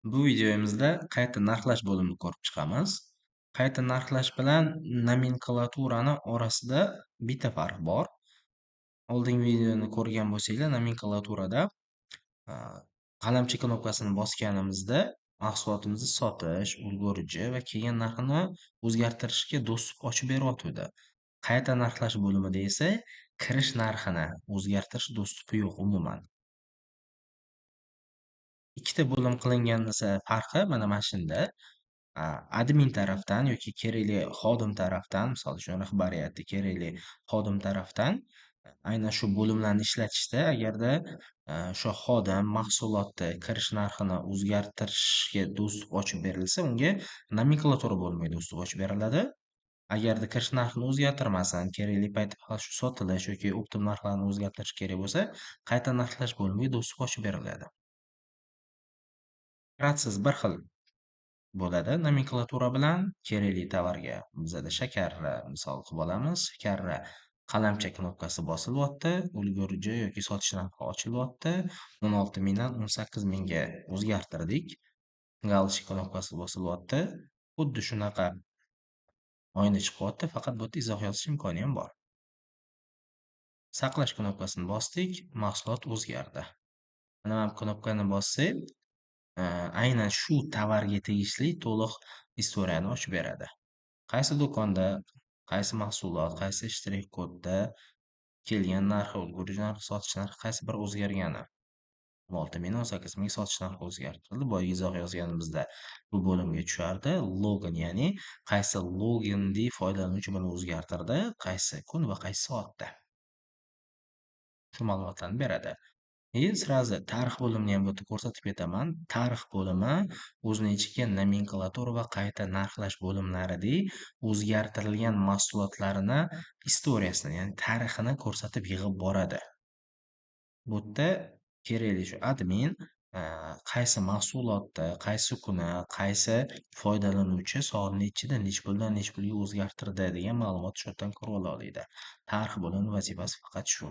Bu videomizda qayta narxlash bo'limini ko'rib chiqamiz. Qayta narxlash bilan nomenklaturani orasida bitta farq bor. Oldingi videoni ko'rgan bo'lsanglar, nomenklaturada a, qalamchi knopkasini bosganimizda mahsulotimizni sotish, ulgurji va kelgan narxini o'zgartirishga do'stlik ochib beryotgandi. Qayta narxlash bo'limida esa kirish narxini o'zgartirish do'stliqi yo'q umuman. Ikkita bo'lim qilingan esa farqi mana shunda. Admin tarafdan yoki kerakli xodim tarafdan, misol uchun rahbariyati kerakli xodim tarafdan aynan shu bo'limlarni ishlatishda agarda o'sha xodim mahsulotni kirish narxini o'zgartirishga do'stlik ochib berilsa, unga nomenklatura bo'limiga do'stlik ochib beriladi. Agarda kirish narxini o'zgartirmasdan, kerakli paytda faqat shu sotilish yoki optim narxlarni o'zgartirish kerak bo'lsa, qayta narxlash bo'limiga do'stlik ochib beriladi. Ratsiz bir xil bo'ladi. Nomenklatura bilan kerakli tovarga bizada shakarni misol qilib olamiz. Shakarni qalamcha knopkasi bosilyapti, ulgurji yoki sotish narxi ochilyapti. 16 mingdan 18 mingga o'zgartirdik. Galchik knopkasi bosilyapti. Xuddi shunaqa oyna chiqyapti, faqat bu yerda izoh yozish imkoni ham bor. Saqlash knopkasini bosdik, mahsulot o'zgardi. Mana bu knopkani bossak, aynan shu tovarga tegishli to'liq istoriyani ochib beradi. Qaysi do'konda, qaysi mahsulot, qaysi shtrix kodda kelgan narxi, ulgurji narxi, sotish narxi qaysi biri o'zgargani. 16 ming 18 ming sotish narxi o'zgartirildi. Boya izoh yozganimizda bu bo'limga tushardi. Login, ya'ni qaysi loginni foydalanuvchi buni o'zgartirdi, qaysi kun va qaysi soatda. Shu ma'lumotlarni beradi. Srazi tarix bo'limini ham bu yerda ko'rsatib ketaman. Tarix bo'limi o'zini ichiga nomenklatura va qayta narxlash bo'limlaridek o'zgartirilgan mahsulotlarini istoriyasini, ya'ni tarixini ko'rsatib yig'ib boradi. Bu yerda kerakli shu admin qaysi mahsulotni, qaysi kuni, qaysi foydalanuvchi soat nechida, nech puldan nech pulga o'zgartirdi degan ma'lumot shu yerdan ko'rib ola oladi. Tarix bo'limi vazifasi faqat shu.